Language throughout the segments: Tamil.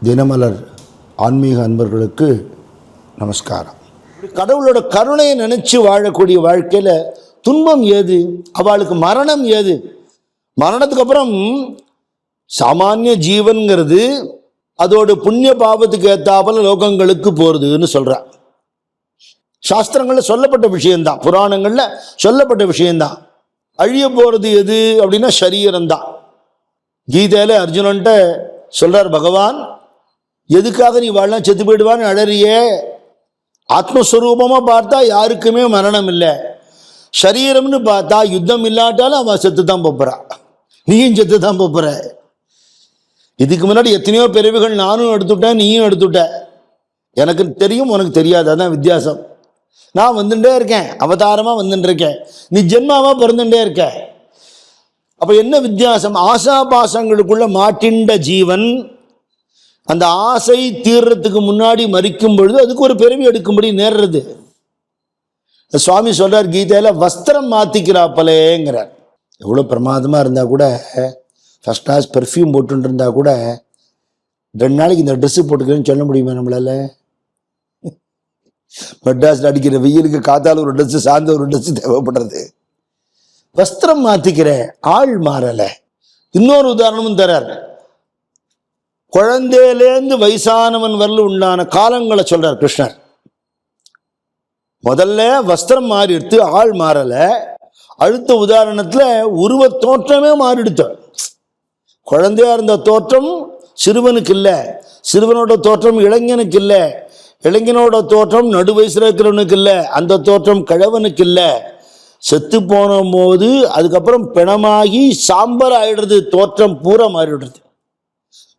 தினமலர் ஆன்மீக அன்பர்களுக்கு நமஸ்காரம். கடவுளோட கருணையை நினைச்சு வாழக்கூடிய வாழ்க்கையில துன்பம் ஏது? அவளுக்கு மரணம் ஏது? மரணத்துக்கு அப்புறம் சாமானிய ஜீவன்கிறது அதோட புண்ணிய பாவத்துக்கு ஏத்தாப்பல லோகங்களுக்கு போறதுன்னு சொல்ற. சாஸ்திரங்கள்ல சொல்லப்பட்ட விஷயம்தான், புராணங்கள்ல சொல்லப்பட்ட விஷயம்தான். அழிய போறது எது அப்படின்னா சரீரம் தான். கீதையில அர்ஜுனன்ட்ட சொல்றார் பகவான், எதுக்காக நீ வாழலாம், செத்து போயிடுவான்னு அழறியே? ஆத்மஸ்வரூபமா பார்த்தா யாருக்குமே மரணம் இல்லை. சரீரம்னு பார்த்தா யுத்தம் இல்லாட்டாலும் அவன் செத்து தான் போப்புறா, நீயும் செத்து தான் போப்புற. இதுக்கு முன்னாடி எத்தனையோ பிறவிகள் நானும் எடுத்துட்டேன், நீயும் எடுத்துட்ட. எனக்கு தெரியும், உனக்கு தெரியாது, அதான் வித்தியாசம். நான் வந்துட்டே இருக்கேன், அவதாரமா வந்துட்டு இருக்கேன், நீ ஜென்மாவா பிறந்துட்டே இருக்க. அப்ப என்ன வித்தியாசம்? ஆசா பாசங்களுக்குள்ள மாட்டின்ற ஜீவன் அந்த ஆசை தீர்றதுக்கு முன்னாடி மறிக்கும் பொழுது அதுக்கு ஒரு பிறவி எடுக்கும்படி நேர்றது. சுவாமி சொல்றார் கீதையில, வஸ்திரம் மாத்திக்கிறாப்பலேங்கிறார். எவ்வளவு பிரமாதமா இருந்தா கூட, ஃபர்ஸ்ட் கிளாஸ் பெர்ஃப்யூம் போட்டு இருந்தா கூட 2 நாளைக்கு இந்த ட்ரெஸ் போட்டுக்கிறேன்னு சொல்ல முடியுமா நம்மளால? மெட்ராஸ்ல அடிக்கிற வெயிலுக்கு காத்தால ஒரு ட்ரெஸ், சார்ந்த ஒரு ட்ரெஸ் தேவைப்படுறது. வஸ்திரம் மாத்திக்கிற, ஆள் மாறல. இன்னொரு உதாரணமும் தரார். குழந்தையிலேருந்து வயசானவன் வரல உண்டான காலங்களை சொல்றார் கிருஷ்ணர். முதல்ல வஸ்திரம் மாறிடுத்து, ஆள் மாறல. அடுத்த உதாரணத்துல உருவ தோற்றமே மாறிடுத்த. குழந்தையா இருந்த தோற்றம் சிறுவனுக்கு இல்லை, சிறுவனோட தோற்றம் இளைஞனுக்கு இல்லை, இளைஞனோட தோற்றம் நடு வயசுல இருக்கிறவனுக்கு இல்லை, அந்த தோற்றம் கிழவனுக்கு இல்லை. செத்து போன போது அதுக்கப்புறம் பிணமாகி சாம்பர் ஆயிடுறது, தோற்றம் பூரா மாறிடுறது,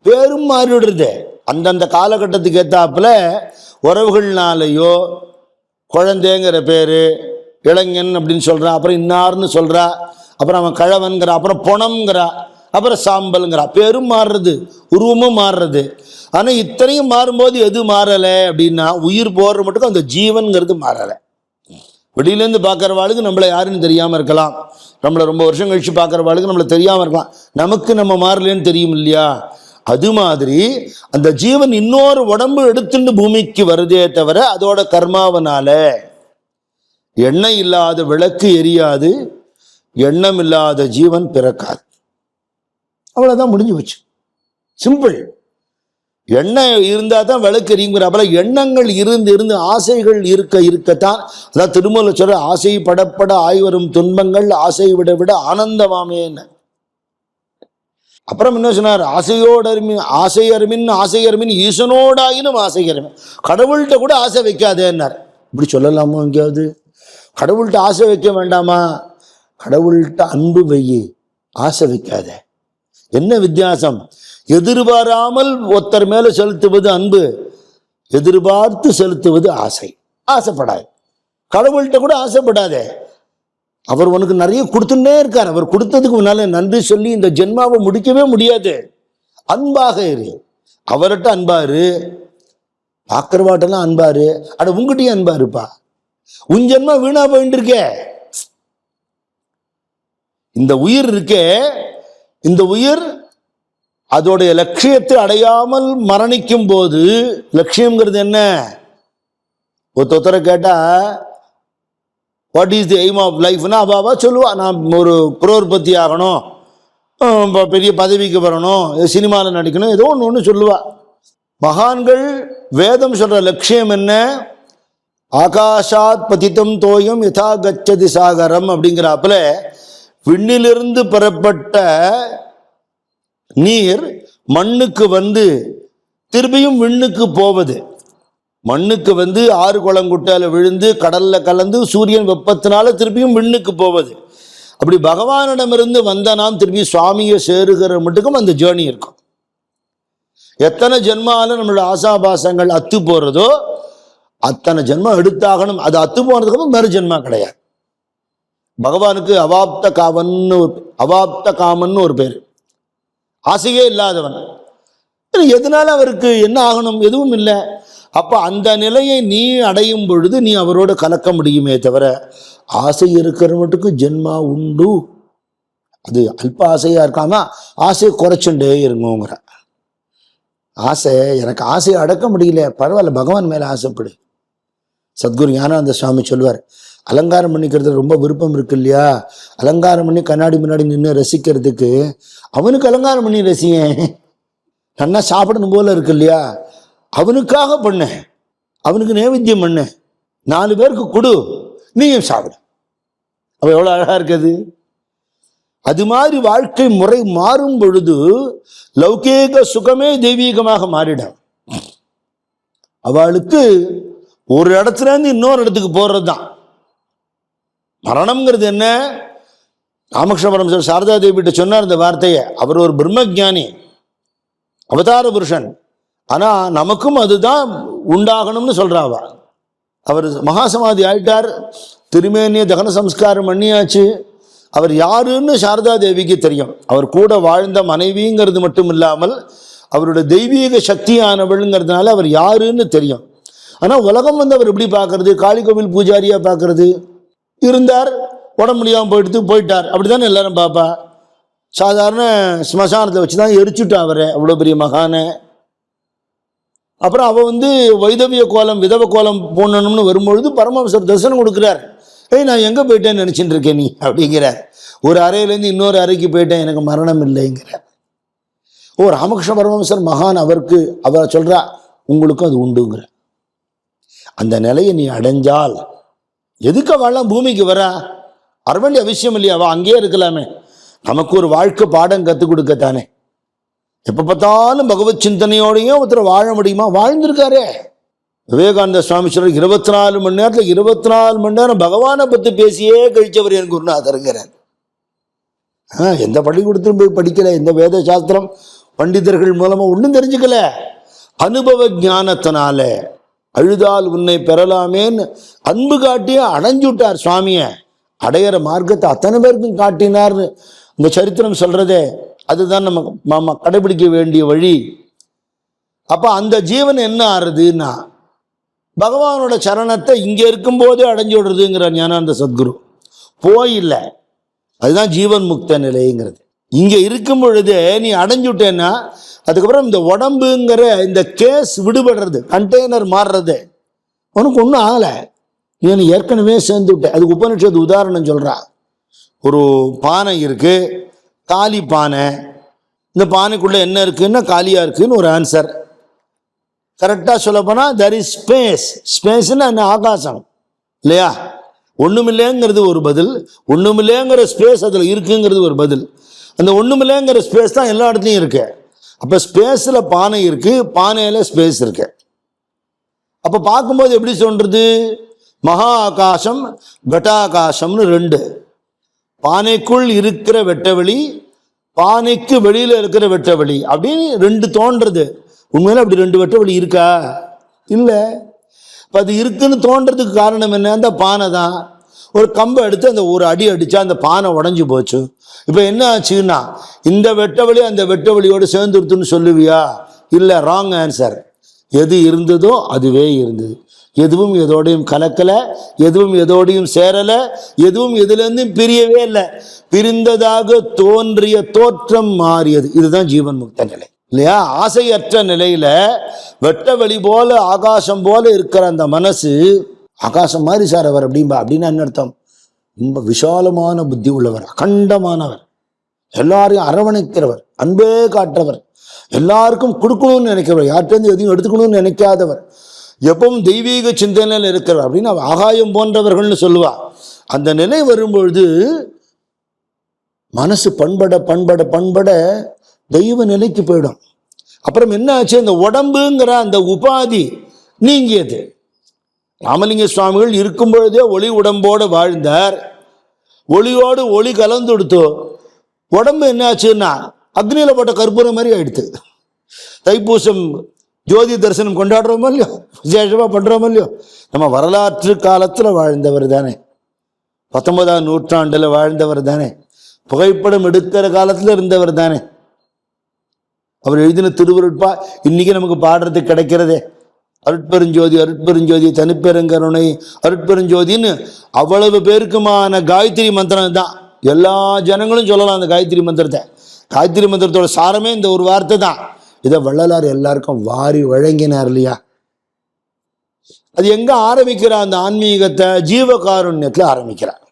பேரும் மாறிடுறது. அந்தந்த காலகட்டத்துக்கு ஏத்தாப்புல உறவுகள்னாலேயோ குழந்தைங்கிற பேரு, இளைஞன் அப்படின்னு சொல்றா, அப்புறம் இன்னார்னு சொல்றா, அப்புறம் அவன் கழவன்கிறா, அப்புறம் பொணம்ங்கிறா, அப்புறம் சாம்பல்ங்கிறா, பேரும் மாறுறது, உருவமும் மாறுறது. ஆனா இத்தனையும் மாறும்போது எது மாறலை அப்படின்னா, உயிர் போடுற மட்டும் அந்த ஜீவன்கிறது மாறலை. வெளியிலேருந்து பார்க்குறவாளுக்கு நம்மளை யாருன்னு தெரியாமல் இருக்கலாம், நம்மளை ரொம்ப வருஷம் கழிச்சு பார்க்குறவாளுக்கு நம்மளை தெரியாமல் இருக்கலாம், நமக்கு நம்ம மாறலேன்னு தெரியும் இல்லையா? அது மாதிரி அந்த ஜீவன் இன்னொரு உடம்பு எடுத்துட்டு பூமிக்கு வருதே தவிர அதோட கர்மாவனால. எண்ணெய் இல்லாத விளக்கு எரியாது, எண்ணம் இல்லாத ஜீவன் பிறக்காது. அவ்வளவுதான், முடிஞ்சு வச்சு. சிம்பிள். எண்ணெய் இருந்தா தான் விளக்கு எரியுங்கிற போல எண்ணங்கள் இருந்து ஆசைகள் இருக்கத்தான். அதான் திருமூல சொல்ற, ஆசை படப்பட ஆய்வரும் துன்பங்கள் ஆசை விட விட ஆனந்தமாமேன்னு. அப்புறம் என்ன சொன்னார்? ஆசை அருமின் ஈசனோடாயினும் ஆசை அருமின். கடவுள்கிட்ட கூட ஆசை வைக்காதேன்னார். இப்படி சொல்லலாமோ எங்கேயாவது? கடவுள்கிட்ட ஆசை வைக்க வேண்டாமா? கடவுள்கிட்ட அன்பு வையி, ஆசை வைக்காத. என்ன வித்தியாசம்? எதிர்பாராமல் ஒருத்தர் மேல செலுத்துவது அன்பு, எதிர்பார்த்து செலுத்துவது ஆசை. ஆசைப்படாது. கடவுள்கிட்ட கூட ஆசைப்படாதே. அவர் உனக்கு நிறைய கொடுத்துட்டே இருக்கார். அவர் கொடுத்ததுக்கு முன்னால நன்றி சொல்லி இந்த ஜென்மாவை முடிக்கவே முடியாது. அன்பாக இரு, அவர்கிட்ட அன்பாரு, பார்க்கிறவாட்டெல்லாம் அன்பாரு. அட உங்ககிட்டயும் அன்பாருப்பா. உன் ஜென்மா வீணா போயிட்டு இருக்கே. இந்த உயிர் இருக்கே, இந்த உயிர் அதோடைய லட்சியத்தை அடையாமல் மரணிக்கும் போது, லட்சியம்ங்கிறது என்ன? ஒருத்தரை கேட்டா what is the aim of லைஃப்னா அவாவா சொல்லுவா, நான் ஒரு குரோர்பத்தி ஆகணும், பெரிய பதவிக்கு வரணும், சினிமாவில் நடிக்கணும், ஏதோ ஒன்று சொல்லுவா. மகான்கள் வேதம் சொல்ற லட்சியம் என்ன? ஆகாஷாத் பதித்தம் தோயம் யதா கச்சதி சாகரம் அப்படிங்கிறாப்புல, விண்ணிலிருந்து பெறப்பட்ட நீர் மண்ணுக்கு வந்து திரும்பியும் விண்ணுக்கு போவது. மண்ணுக்கு வந்து ஆறு குளங்குட்டால விழுந்து கடல்ல கலந்து சூரியன் வெப்பத்தினால திருப்பியும் விண்ணுக்கு போவது. அப்படி பகவானிடமிருந்து வந்த நாம் திருப்பி சுவாமியை சேருகிற மட்டுக்கும் அந்த ஜேர்னி இருக்கும். எத்தனை ஜென்மால நம்மளோட ஆசாபாசங்கள் அத்து போறதோ அத்தனை ஜென்மம் எடுத்தாகணும். அது அத்து போனதுக்கு அப்புறம் மறு ஜென்மா கிடையாது. பகவானுக்கு அவாப்த காமன்னு ஒரு பேர். ஆசையே இல்லாதவன். எதனால அவருக்கு என்ன ஆகணும்? எதுவும் இல்லை. அப்ப அந்த நிலையை நீ அடையும் பொழுது நீ அவரோட கலக்க முடியுமே தவிர, ஆசை இருக்கிறவனுக்கு ஜென்மா உண்டு. அது அல்ப ஆசையா இருக்காம ஆசையை குறைச்சுட்டே இருங்கோங்கிற. ஆசை, எனக்கு ஆசையை அடக்க முடியல, பரவாயில்ல, பகவான் மேலே ஆசைப்படு. சத்குரு ஞானானந்த சுவாமி சொல்வார், அலங்காரம் பண்ணிக்கிறது ரொம்ப விருப்பம் இருக்கு இல்லையா, அலங்காரம் பண்ணி கண்ணாடி முன்னாடி நின்று ரசிக்கிறதுக்கு அவனுக்கு அலங்காரம் பண்ணி ரசியேன். நல்லா சாப்பிடணும் போல இருக்கு இல்லையா, அவனுக்காக பண்ண, அவனுக்கு நைவேத்தியம் பண்ண, 4 பேருக்கு கொடு, நீயும் சாப்பிடு. அவ எவ்வளோ அழகா இருக்குது. அது மாதிரி வாழ்க்கை முறை மாறும் பொழுது லௌகீக சுகமே தெய்வீகமாக மாறிடும். அவளுக்கு ஒரு இடத்துல இருந்து இன்னொரு இடத்துக்கு போறது தான் மரணம்ங்கிறது. என்ன, ராமகிருஷ்ண பரமஹம்சர் சாரதா தேவிட்ட சொன்னார் இந்த வார்த்தையை. அவர் ஒரு பிரம்மஜானி, அவதார புருஷன், ஆனா நமக்கும் அதுதான் உண்டாகணும்னு சொல்றாவா. அவர் மகாசமாதி ஆயிட்டார், திருமேனிய தகன சம்ஸ்காரம் பண்ணியாச்சு. அவர் யாருன்னு சாரதா தேவிக்கு தெரியும். அவர் கூட வாழ்ந்த மனைவிங்கிறது மட்டும் இல்லாமல் அவருடைய தெய்வீக சக்தியானவள்ங்கிறதுனால அவர் யாருன்னு தெரியும். ஆனா உலகம் வந்து அவர் எப்படி பார்க்கறது, காளி கோவில் பூஜாரியா பார்க்கறது. இருந்தார், உடம்பு முடியாமல் போயிட்டார், அப்படித்தானே எல்லாரும் பாப்பா. சாதாரண ஸ்மசானத்தை வச்சுதான் எரிச்சுட்டா அவரை, அவ்வளோ பெரிய மகான. அப்புறம் அவ வந்து வைதவிய கோலம் விதவ கோலம் போடணும்னு வரும்பொழுது பரமஹம்சர் தரிசனம் கொடுக்குறார். நான் எங்கே போயிட்டேன்னு நினச்சிட்டு இருக்கேன் நீ அப்படிங்கிறார். ஒரு அறையிலேருந்து இன்னொரு அறைக்கு போயிட்டேன், எனக்கு மரணம் இல்லைங்கிறார். ராமகிருஷ்ண பரமஹம்சர் மகான், அவருக்கு அவர் சொல்றா, உங்களுக்கும் அது உண்டுங்கிற. அந்த நிலையை நீ அடைஞ்சால் எதுக்கு அவெல்லாம் பூமிக்கு வரா, வர வேண்டிய அவசியம் இல்லையா, அவள் அங்கேயே இருக்கலாமே. நமக்கு ஒரு வாழ்க்கை பாடம் கற்றுக் கொடுக்கத்தானே. எப்போ பார்த்தாலும் பகவத் சிந்தனையோடையும் ஒருத்தர் வாழ முடியுமா, வாழ்ந்திருக்காரே. விவேகானந்த சுவாமி சொல்ற 24 மணி நேரத்தில் 24 மணி நேரம் பகவானை பற்றி பேசியே கழிச்சவர் என் குருநாதருங்கிறார். எந்த பள்ளிக்கூடத்திலும் போய் படிக்கல, எந்த வேத சாஸ்திரம் பண்டிதர்கள் மூலமா ஒன்றும் தெரிஞ்சுக்கல. அனுபவ ஞானத்தினால அழுதால் உன்னை பெறலாமேன்னு அன்பு காட்டியே அடைஞ்சுட்டார் சுவாமிய. அடையிற மார்க்கத்தை அத்தனை பேருக்கும் காட்டினார்னு இந்த சரித்திரம் சொல்றதே. அதுதான் நம்ம கடைபிடிக்க வேண்டிய வழி. அப்ப அந்த ஜீவன் என்ன ஆறுதுன்னா பகவானோட சரணத்தை இங்க இருக்கும் போதே அடைஞ்சு விடுறதுங்கிற ஞானானந்த சத்குரு. இல்லை, அதுதான் ஜீவன் முக்த நிலைங்கிறது. இங்க இருக்கும் பொழுதே நீ அடைஞ்சுட்டேன்னா அதுக்கப்புறம் இந்த உடம்புங்கிற இந்த கேஸ் விடுபடுறது, கண்டெய்னர் மாறுறது, உனக்கு ஒன்றும் ஆகலை, நீ ஏற்கனவே சேர்ந்து விட்ட. அதுக்கு உபனிஷத்து உதாரணம் சொல்றா. ஒரு பானை இருக்கு, காலி பானை. இந்த பானைக்குள்ள என்ன இருக்குன்னா காலியா இருக்குன்னு ஒரு ஆன்சர். கரெக்டாக சொல்ல போனால் தெர் இஸ் ஸ்பேஸ். ஸ்பேஸ்ன்னு என்ன, ஆகாசம் இல்லையா. ஒன்றுமில்லைங்கிறது ஒரு பதில், ஒன்றுமில்லைங்கிற ஸ்பேஸ் அதில் இருக்குங்கிறது ஒரு பதில். அந்த ஒன்றுமில்லைங்கிற ஸ்பேஸ் தான் எல்லா இடத்துலையும் இருக்கு. அப்போ ஸ்பேஸில் பானை இருக்கு, பானையில் ஸ்பேஸ் இருக்கு. அப்போ பார்க்கும்போது எப்படி சொல்றது, மகா ஆகாசம் கட்டாகாசம்னு 2. பானைக்குள் இருக்கிற வெட்டவெளி, பானைக்கு வெளியில் இருக்கிற வெட்டவெளி அப்படின்னு 2 தோன்றது. உண்மையில அப்படி 2 வெட்டவெளி இருக்கா? இல்லை. இப்போ அது இருக்குன்னு தோன்றதுக்கு காரணம் என்ன, அந்த பானை தான். ஒரு கம்பை எடுத்து அந்த ஒரு அடி அடித்தா அந்த பானை உடஞ்சி போச்சு. இப்போ என்ன ஆச்சுன்னா இந்த வெட்டவெளி அந்த வெட்டவெளியோடு சேர்ந்துருத்துன்னு சொல்லுவியா? இல்லை, ராங் ஆன்சர். எது இருந்ததோ அதுவே இருந்தது. எதுவும் எதோடையும் கலக்கலை, எதுவும் எதோடையும் சேரலை, எதுவும் எதுலேருந்தும் பிரியவே இல்லை. பிரிந்ததாக தோன்றிய தோற்றம் மாறியது. இதுதான் ஜீவன் முக்த நிலை இல்லையா. ஆசையற்ற நிலையில வெட்ட வெளி போல ஆகாசம் போல இருக்கிற அந்த மனசு, ஆகாசம் மாதிரி சார் அவர் அப்படின்னா என்ன அர்த்தம், ரொம்ப விசாலமான புத்தி உள்ளவர், அகண்டமானவர், எல்லாரையும் அரவணைக்கிறவர், அன்பே காட்டுறவர், எல்லாருக்கும் கொடுக்கணும்னு நினைக்கிறவர், யார்கிட்ட எதையும் எடுத்துக்கணும்னு நினைக்காதவர், எப்பவும் தெய்வீக சிந்தனையில் இருக்கிறவர் அப்படின்னு ஆகாயம் போன்றவர்கள்னு சொல்லுவா. அந்த நிலை வரும்பொழுது மனசு பண்பட பண்பட பண்பட தெய்வ நிலைக்கு போயிடும். அப்புறம் என்ன ஆச்சு, அந்த உடம்புங்கிற அந்த உபாதி நீங்கியது. ராமலிங்க சுவாமிகள் இருக்கும் பொழுதே ஒளி உடம்போடு வாழ்ந்தார். ஒளியோடு ஒளி கலந்து கொடுத்தோ உடம்பு என்ன ஆச்சுன்னா அக்னியில போட்ட கற்பூரம் மாதிரி ஆயிடுத்து. தைப்பூசம் ஜோதி தரிசனம் கொண்டாடுறோமோ இல்லையோ, விசேஷமா பண்றோமோ இல்லையோ, நம்ம வரலாற்று காலத்துல வாழ்ந்தவர் தானே, 19ஆம் நூற்றாண்டுல வாழ்ந்தவர் தானே, புகைப்படம் எடுக்கிற காலத்துல இருந்தவர் தானே. அவர் எழுதின திருவருட்பா இன்னைக்கு நமக்கு பாடுறதுக்கு கிடைக்கிறதே. அருட்பெருஞ்சோதி அருட்பெருஞ்சோதி தனிப்பெருங்கருணை அருட்பெருஞ்சோதின்னு அவ்வளவு பேருக்குமான காயத்ரி மந்திரம் தான். எல்லா ஜனங்களும் சொல்லலாம் அந்த காயத்ரி மந்திரத்தை. காயத்ரி மந்திரத்தோட சாரமே இந்த ஒரு வார்த்தை தான். இதை வள்ளலார் எல்லாருக்கும் வாரி வழங்கினார் இல்லையா? அது எங்க ஆரம்பிக்கிறா? அந்த ஆன்மீகத்தை ஜீவகாருண்யத்துல ஆரம்பிக்கிறார்,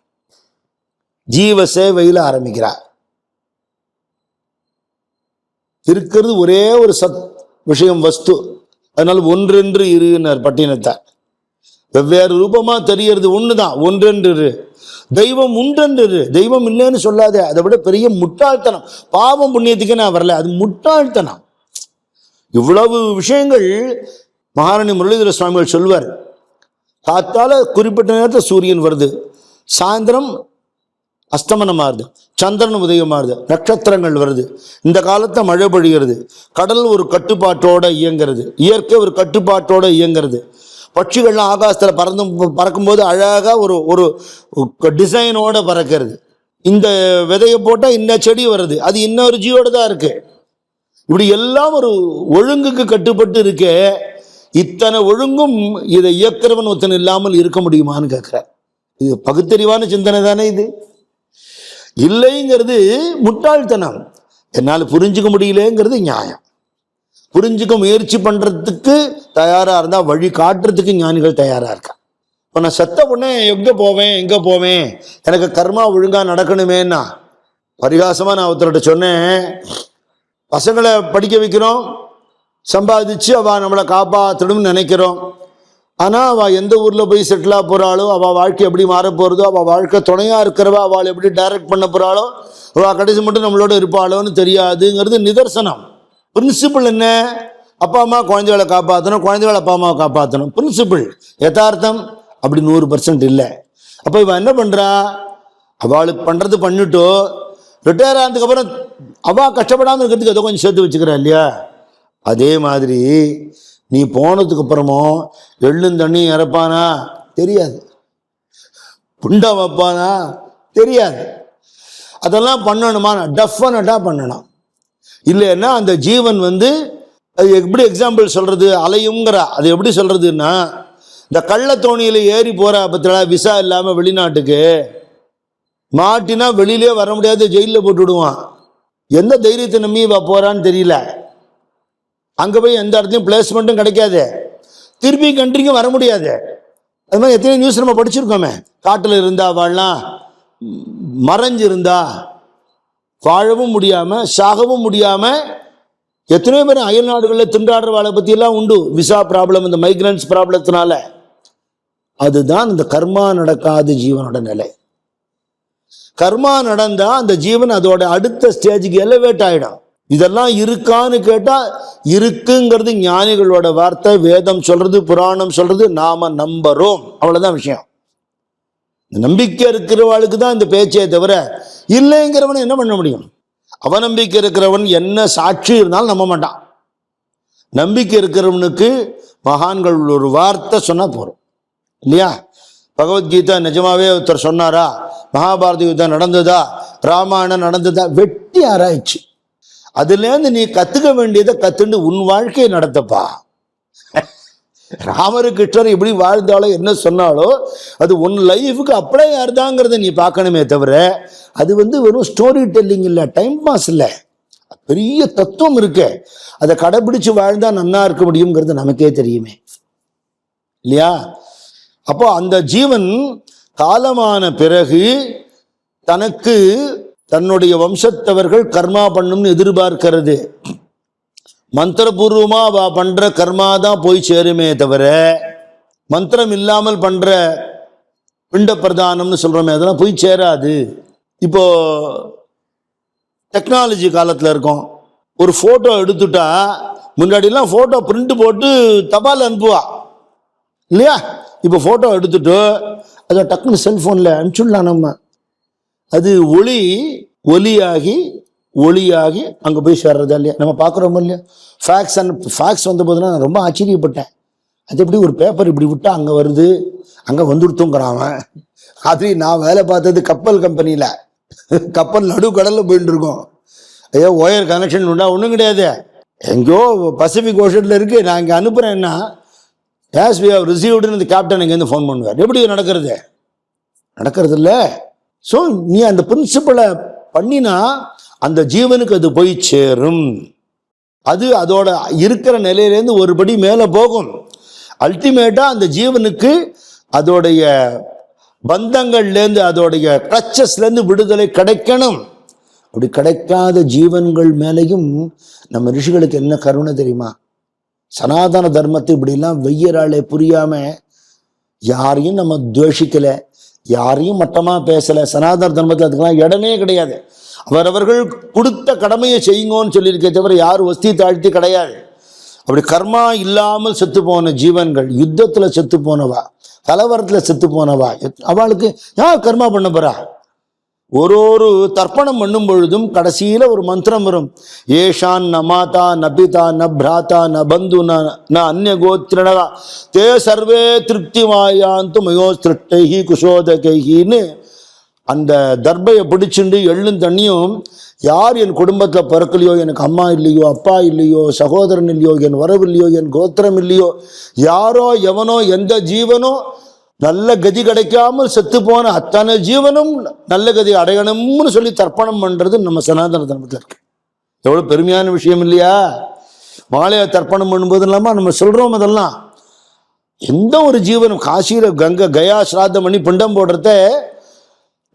ஜீவ சேவையில ஆரம்பிக்கிறார். இருக்கிறது ஒரே ஒரு சத் விஷயம், வஸ்து. அதனால ஒன்றென்று இருனார் பட்டினத்தார். வெவ்வேறு ரூபமா தெரியறது ஒண்ணுதான், ஒன்றென்று. தெய்வம் உண்டென்று, தெய்வம் இல்லைன்னு சொல்லாத. அதை விட பெரிய முட்டாள்தனம். பாவம் புண்ணியத்துக்கு நான் வரல, அது முட்டாள்தனம். இவ்வளவு விஷயங்கள் மகாராணி முரளிதர சுவாமிகள் சொல்வார். காத்தால குறிப்பிட்ட நேரத்தில் சூரியன் வருது, சாயந்தரம் அஸ்தமனமாகுது, சந்திரன் உதயமாகுது, நட்சத்திரங்கள் வருது, இந்த காலத்தை மழை பொழிகிறது, கடல் ஒரு கட்டுப்பாட்டோட இயங்கிறது, இயற்கை ஒரு கட்டுப்பாட்டோட இயங்கிறது, பட்சிகள்லாம் ஆகாசத்தில் பறக்கும்போது அழகாக ஒரு ஒரு டிசைனோட பறக்கிறது. இந்த விதையை போட்டால் இந்த செடி வருது, அது இன்னொரு ஜீவோட தான் இருக்கு. இப்படி எல்லாம் ஒரு ஒழுங்குக்கு கட்டுப்பட்டு இருக்க. இத்தனை ஒழுங்கும் இதை இயக்கிறவன் ஒருத்தன் இல்லாமல் இருக்க முடியுமான்னு கேட்கிறார். இது பகுத்தறிவான சிந்தனை தானே இது? இல்லைங்கிறது முட்டாள்தனம். என்னால் புரிஞ்சுக்க முடியலங்கிறது நியாயம். புரிஞ்சுக்க முயற்சி பண்றதுக்கு தயாரா இருந்தா வழி காட்டுறதுக்கு ஞானிகள் தயாரா இருக்கா. இப்போ நான் செத்த உடனே எங்க போவேன், எனக்கு கர்மா ஒழுங்கா நடக்கணுமேன்னா பரிகாசமா நான் ஒருத்தர்கிட்ட சொன்னேன், பசங்களை படிக்க வைக்கிறோம், சம்பாதிச்சு அவள் நம்மளை காப்பாற்றணும்னு நினைக்கிறோம். ஆனால் அவள் எந்த ஊரில் போய் செட்டிலாக போகிறாளோ, அவள் வாழ்க்கை எப்படி மாற போகிறதோ, அவள் வாழ்க்கை துணையாக இருக்கிறவா அவள் எப்படி டைரக்ட் பண்ண போகிறாளோ, அவள் கடைசி மட்டும் நம்மளோட இருப்பாளோன்னு தெரியாதுங்கிறது நிதர்சனம். பிரின்சிபிள் என்ன? அப்பா அம்மா குழந்தைகளை காப்பாற்றணும், குழந்தைகளை அப்பா அம்மாவை காப்பாற்றணும். பிரின்சிபிள், யதார்த்தம் அப்படி 100% இல்லை. அப்போ இவன் என்ன பண்ணுறா? அவளுக்கு பண்ணுறது பண்ணிட்டோ, ரிட்டையர் ஆனதுக்கப்புறம் அவள் கஷ்டப்படாமல் இருக்கிறதுக்கு ஏதோ கொஞ்சம் சேர்த்து வச்சுக்கிறா இல்லையா? அதே மாதிரி நீ போனதுக்கு அப்புறமும் எள்ளும் தண்ணியும் இறப்பானா தெரியாது, புண்டை வைப்பானா தெரியாது. அதெல்லாம் பண்ணணுமா? டெஃபினட்டா பண்ணணும். இல்லைன்னா அந்த ஜீவன் அது எப்படி எக்ஸாம்பிள் சொல்றது, அலையுங்கிற. அது எப்படி சொல்றதுன்னா, இந்த கள்ளத்தோணியில ஏறி போற பத்திரா விசா இல்லாம வெளிநாட்டுக்கு மாட்டினா வெளியிலே வர முடியாது, ஜெயிலில் போட்டு விடுவான். எந்த தைரியத்தை நம்பி போறான்னு தெரியல. அங்கே போய் எந்த இடத்துலையும் பிளேஸ்மெண்ட்டும் கிடைக்காது, திருப்பி கண்ட்ரிக்கும் வர முடியாது. அது மாதிரி எத்தனை நியூஸ் நம்ம படிச்சிருக்கோமே. காட்டில் இருந்தா வாழலாம், மறைஞ்சு இருந்தா வாழவும் முடியாமல் சாகவும் முடியாமல் எத்தனையோ பேர் அயல் நாடுகளில் திண்டாடுற வாழை பற்றியெல்லாம் உண்டு. விசா ப்ராப்ளம், இந்த மைக்ரன்ஸ் ப்ராப்ளத்தினால. அதுதான் இந்த கர்மா நடக்காத ஜீவனோட நிலை. கர்மா நடந்தா அந்த ஜீவன் அதோட அடுத்த ஸ்டேஜுக்கு எலிவேட் ஆகிடும். இதெல்லாம் இருக்கான்னு கேட்டா இருக்குங்கிறது ஞானிகளோட வார்த்தை, வேதம் சொல்றது, புராணம் சொல்றது, நாம நம்புறோம், அவ்வளவுதான் விஷயம். நம்பிக்கை இருக்கிறவளுக்கு தான் இந்த பேச்சே தவிர இல்லைங்கிறவன் என்ன பண்ண முடியும்? அவநம்பிக்கை இருக்கிறவன் என்ன சாட்சி இருந்தாலும் நம்ப மாட்டான். நம்பிக்கை இருக்கிறவனுக்கு மகான்கள் ஒரு வார்த்தை சொன்னா போறோம் இல்லையா? பகவத்கீதா நிஜமாவே ஒருத்தர் சொன்னாரா? மகாபாரத யுத்தம் நடந்ததா? ராமாயணம் நடந்ததா? வெட்டி ஆராய்ச்சி. அதுலேருந்து நீ கத்துக்க வேண்டியதை கத்துண்டு உன் வாழ்க்கையை நடத்தப்பா. ராமரு கிருஷ்ணர் எப்படி வாழ்ந்தாலோ என்ன சொன்னாலோ அது உன் லைஃபுக்கு அப்ளை ஆறுதாங்கிறத நீ பார்க்கணுமே தவிர அது வெறும் ஸ்டோரி டெல்லிங் இல்லை, டைம் பாஸ் இல்லை. பெரிய தத்துவம் இருக்கு. அதை கடைபிடிச்சு வாழ்ந்தா நன்னா இருக்க முடியுங்கிறது நமக்கே தெரியுமே இல்லையா? அப்போ அந்த ஜீவன் காலமான பிறகு தனக்கு தன்னுடைய வம்சத்தவர்கள் கர்மா பண்ணும்னு எதிர்பார்க்கிறது. மந்திரபூர்வமா அவ பண்ற கர்மா தான் போய் சேருமே தவிர மந்திரம் இல்லாமல் பண்ற பிண்ட பிரதானம்னு சொல்றோமே அதெல்லாம் போய் சேராது. இப்போ டெக்னாலஜி காலத்தில் இருக்கோம். ஒரு போட்டோ எடுத்துட்டா முன்னாடிலாம் போட்டோ பிரிண்ட் போட்டு தபால் அனுப்புவா இல்லையா? இப்போ போட்டோ எடுத்துட்டு அதை டக்குன்னு செல்போன்ல அனுப்பிச்சுடலாம். நம்ம அது ஒளியாகி அங்கே போய் சேர்றதா இல்லையா? நம்ம பார்க்குறோமோ இல்லையா? ஃபேக்ஸ் வந்த போதுனா நான் ரொம்ப ஆச்சரியப்பட்டேன். அது எப்படி ஒரு பேப்பர் இப்படி விட்டா அங்கே வருது, அங்கே வந்துடுத்துங்கிறான். அது நான் வேலை பார்த்தது கப்பல் கம்பெனியில், கப்பல் நடு கடலில் போயிட்டு இருக்கோம். ஐயோ ஒயர் கனெக்ஷன் உண்டா? ஒன்றும் கிடையாது. எங்கேயோ பசிபிக் ஓஷனில் இருக்கு, நான் இங்கே அனுப்புகிறேன்னா ஆஸ் வி ஹவ் ரிசீவ்டுன்னு இந்த கேப்டன் இங்கேருந்து ஃபோன் பண்ணுவார். எப்படி நடக்கிறது இல்லை. ஸோ நீ அந்த பிரின்சிபலை பண்ணினா அந்த ஜீவனுக்கு அது போய் சேரும். அது அதோட இருக்கிற நிலையிலேருந்து ஒருபடி மேலே போகும். அல்டிமேட்டா அந்த ஜீவனுக்கு அதோடைய பந்தங்கள்லேருந்து அதோடைய கிளச்சஸ்லேருந்து விடுதலை கிடைக்கணும். அப்படி கிடைக்காத ஜீவன்கள் மேலேயும் நம்ம ரிஷிகளுக்கு என்ன கருணை தெரியுமா? சனாதன தர்மத்தை இப்படிலாம் வெய்யறாளே புரியாம யாரையும் நம்ம துவேஷிக்கல, யாரையும் மட்டமா பேசல. சனாதன தர்மத்தில் அதுக்கெல்லாம் இடமே கிடையாது. அவரவர்கள் கொடுத்த கடமையை செய்யுங்கன்னு சொல்லியிருக்கே தவிர யார் வஸ்தி தாழ்த்தி கிடையாது. அப்படி கர்மா இல்லாமல் செத்து போன ஜீவன்கள், யுத்தத்துல செத்து போனவா, கலவரத்துல செத்து போனவா, அவளுக்கு யார் கர்மா பண்ண போறா? ஒரு தர்ப்பணம் பண்ணும் பொழுதும் கடைசியில ஒரு மந்திரம் வரும். ஏஷான் ந மாதா ந பிதா ந பிராத்தா ந பந்து ந அந்நிய கோத்திரனவா தே சர்வே திருப்தி மாயாந்து மயோ திருஷ்டைஹி குஷோதகைன்னு அந்த தர்பையை பிடிச்சுண்டு எள்ளும் தண்ணியும், யார் என் குடும்பத்தில் பிறக்கலையோ, எனக்கு அம்மா இல்லையோ, அப்பா இல்லையோ, சகோதரன் இல்லையோ, என் வரவு இல்லையோ, என் கோத்திரம் இல்லையோ, யாரோ எவனோ எந்த ஜீவனோ நல்ல கதி கிடைக்காமல் செத்து போன அத்தனை ஜீவனும் நல்ல கதி அடையணும்னு சொல்லி தர்ப்பணம் பண்றது நம்ம சனாதன தர்மத்தில் இருக்கு. எவ்வளவு பெருமையான விஷயம் இல்லையா? மாலையை தர்ப்பணம் பண்ணும்போது இல்லாம நம்ம சொல்றோம். அதெல்லாம் எந்த ஒரு ஜீவனும் காசியில கயா சிராதம் பண்ணி பிண்டம் போடுறத,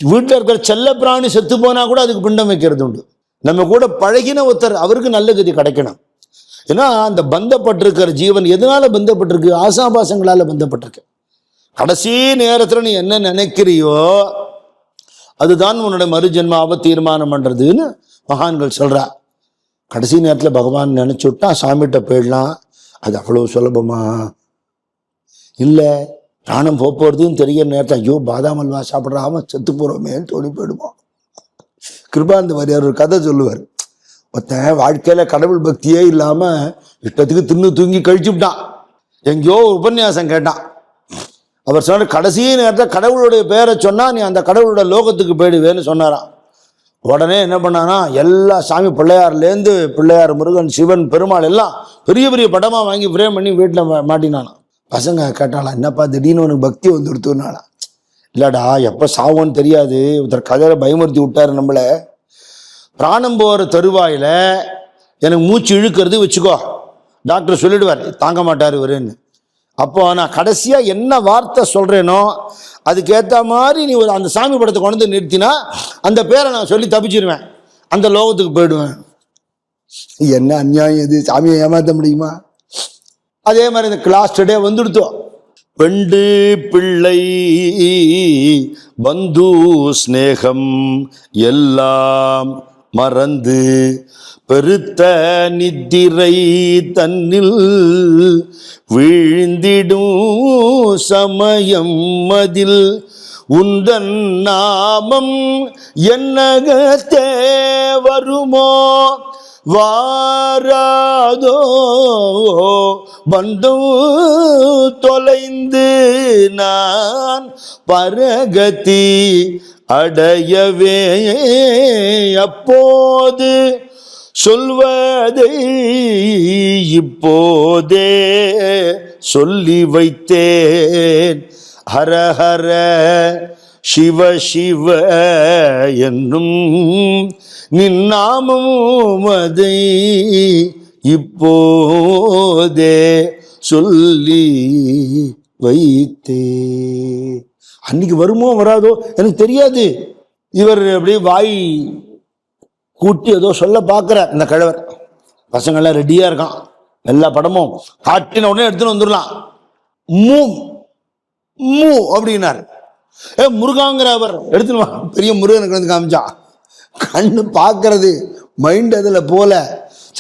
வீட்டில் இருக்கிற செல்ல பிராணி செத்து போனா கூட அதுக்கு பிண்டம் வைக்கிறது உண்டு. நம்ம கூட பழகின ஒருத்தர், அவருக்கு நல்ல கதி கிடைக்கணும். ஏன்னா அந்த பந்தப்பட்டிருக்கிற ஜீவன் எதனால பந்தப்பட்டிருக்கு? ஆசாபாசங்களால பந்தப்பட்டிருக்கு. கடைசி நேரத்தில் நீ என்ன நினைக்கிறியோ அதுதான் உன்னோட மறுஜென்மாவை தீர்மானம் பண்றதுன்னு மகான்கள் சொல்றா. கடைசி நேரத்தில் பகவான் நினைச்சு விட்டா சாமிகிட்ட போயிடலாம். அது அவ்வளவு சுலபமா இல்லை. பிராணம் போறதுன்னு தெரிய நேரத்தில் ஐயோ பாதாம் அல்வா சாப்பிட்றாம செத்து போறோமேன்னு தோணி போயிடுவோம். கிருபானந்த வாரியார் ஒரு கதை சொல்லுவார். ஒருத்தன் வாழ்க்கையில கடவுள் பக்தியே இல்லாம இஷ்டத்துக்கு தின்னு தூங்கி கழிச்சு விட்டான். எங்கேயோ உபன்யாசம் கேட்டான். அவர் சொன்ன கடைசி நேரத்தில் கடவுளுடைய பேரை சொன்னா நீ அந்த கடவுளோட லோகத்துக்கு போயிடுவேன்னு சொன்னாராம். உடனே என்ன பண்ணானா, எல்லா சாமி பிள்ளையார்லேருந்து பிள்ளையார், முருகன், சிவன், பெருமாள் எல்லாம் பெரிய பெரிய படமா வாங்கி ஃப்ரேம் பண்ணி வீட்டில் மாட்டினானா. பசங்க கேட்டாலாம், என்னப்பா திடீர்னு உனக்கு பக்தி வந்துடுத்துனாலாம். இல்லடா எப்போ சாவோன்னு தெரியாது, ஒருத்தர் கதையில பயமுறுத்தி விட்டாரு நம்மள. பிராணம் போகிற தருவாயில எனக்கு மூச்சு இழுக்கிறது வச்சுக்கோ, டாக்டர் சொல்லிடுவார் தாங்க மாட்டார் இவருன்னு. அப்போ நான் கடைசியா என்ன வார்த்தை சொல்றேனோ அதுக்கேற்ற மாதிரி நீ ஒரு அந்த சாமி படத்தை கொண்டு வந்து நிறுத்தினா அந்த பேரை நான் சொல்லி தப்பிச்சிருவேன், அந்த லோகத்துக்கு போயிடுவேன். என்ன அநியாயம் இது? சாமியை ஏமாற்ற முடியுமா? அதே மாதிரி இந்த கிளாஸ் டே வந்துடுத்தோம். பெண்டு பிள்ளை பந்து ஸ்நேகம் எல்லாம் மறந்து பெருத்த நித்திரை தன்னில் வீழ்ந்திடும் சமயம் அதில் உந்தன் நாமம் என்னகத்தே வருமோ வாராதோ பந்தம் தொலைந்து நான் பரகதி அடையவே அப்போது சொல்வதை இப்போதே சொல்லி வைத்தேன். ஹரஹர சிவ சிவ என்னும் நின்னாமும் அதை இப்போதே சொல்லி வைத்தே. அன்னைக்கு வருமோ வராதோ எனக்கு தெரியாது. இவர் அப்படியே வாய் கூட்டி ஏதோ சொல்ல பார்க்கிறார் இந்த கிழவர். பசங்கள்லாம் ரெடியா இருக்கான், எல்லா படமும் காட்டின உடனே எடுத்துன்னு வந்துடலாம். மூ மூ அப்படின்னாரு. முருகாங்கிற அவர் எடுத்துன்னு வா, பெரிய முருகனுக்கு வந்து காமிச்சான். கண்ணு பார்க்கறது மைண்ட் அதில் போல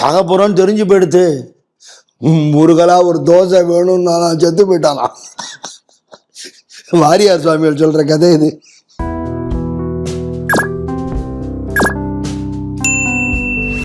சாக போறோன்னு தெரிஞ்சு போயிடுத்து. முருகலா ஒரு தோசை வேணும்னு நான் செத்து போயிட்டானா. வாரியார் சுவாமிகள் சொல்ற கதை இது.